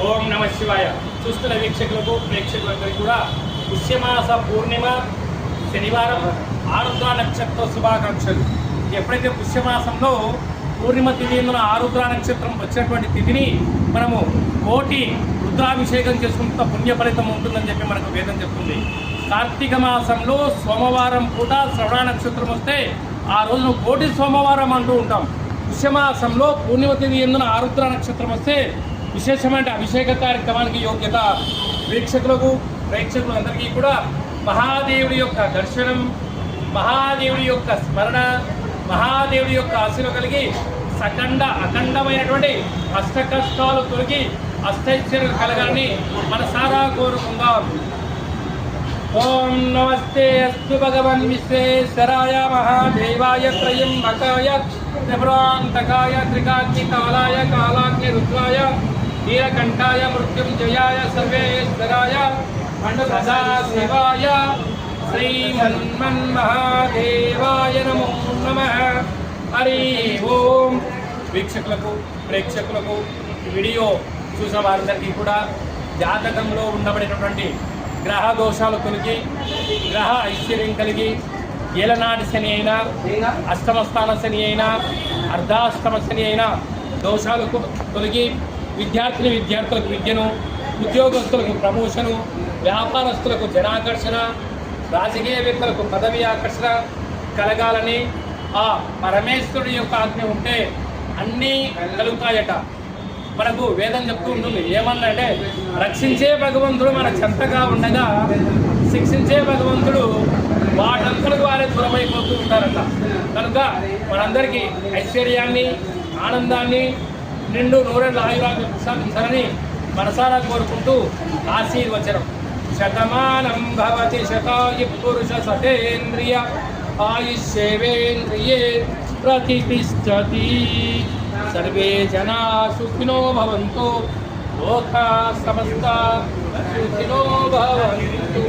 ఓం నమ శివాయ. చూస్తున్న వీక్షకులకు ప్రేక్షకులందరికీ కూడా పుష్యమాస పూర్ణిమ శనివారం ఆరుద్ర నక్షత్ర శుభాకాంక్షలు. ఎప్పుడైతే పుష్యమాసంలో పూర్ణిమ తిథి ఆరుద్ర నక్షత్రం వచ్చినటువంటి తిథిని మనము కోటి రుద్రాభిషేకం చేసుకుంటున్న పుణ్య ఫలితం ఉంటుందని చెప్పి మనకు వేదం చెప్తుంది. కార్తీక మాసంలో సోమవారం పూట శ్రవణ నక్షత్రం వస్తే ఆ రోజును కోటి సోమవారం అంటూ ఉంటాం. పుష్యమాసంలో పూర్ణిమ తిథి ఎందున ఆరుద్ర నక్షత్రం వస్తే విశేషమైన అభిషేక కార్యక్రమానికి యోగ్యత. వీక్షకులకు ప్రేక్షకులందరికీ కూడా మహాదేవుడి యొక్క దర్శనం, మహాదేవుడి యొక్క స్మరణ, మహాదేవుడి యొక్క ఆశీర్వాదం కలిగి అఖండమైనటువంటి అష్ట కష్టాలు తొలగి అష్టైశ్వర్యాలు కలగాలని మనసారా కోరుకుందాం. ఓం నమస్తే అస్తు భగవన్ విశ్వేశ్వరాయ మహాదేవాయ త్రయంబకాయ త్రిపురాంతకాయ త్రికాగ్నికాలాయ కాలాగ్ని రుద్రాయ నీలకంఠాయ మృత్యుంజయాయ సర్వేశ్వరాయ సదాశివాయ శ్రీమన్మహాదేవాయ నమో నమః. హరి ఓం. వీక్షకులకు ప్రేక్షకులకు వీడియో చూసిన వారందరికీ కూడా జాతకంలో ఉండబడినటువంటి గ్రహ దోషాలు తొలగి గ్రహ ఐశ్వర్యం కలిగి ఏలనాటి శని అయినా, అష్టమ స్థాన శని అయినా, అర్ధాష్టమ శని అయినా దోషాలకు తొలగి విద్యార్థులకు విద్యను, ఉద్యోగస్తులకు ప్రమోషను, వ్యాపారస్తులకు జనాకర్షణ, రాజకీయవేత్తలకు పదవి ఆకర్షణ కలగాలని ఆ పరమేశ్వరుడి యొక్క ఆజ్ఞ ఉంటే అన్నీ కలుగుతాయట. మనకు వేదం చెప్తూ ఉంటుంది. ఏమన్నంటే రక్షించే భగవంతుడు మన చెంతగా ఉండగా శిక్షించే భగవంతుడు వాటంతలకు వారే దూరమైపోతూ ఉంటారట. కనుక మనందరికీ ఐశ్వర్యాన్ని, ఆనందాన్ని, నిండు నూరేళ్ళ ఆయురాన్ని ప్రసాదించాలని మనసారా కోరుకుంటూ ఆశీర్వచనం. శతమానం భవతి శతాయు పురుష సతేంద్రియ ఆయుష్యేవేంద్రియే ప్రతిష్టతి. సర్వే జనా సుఖినో భవంతు. లోకా సమస్తా సుఖినో భవంతు.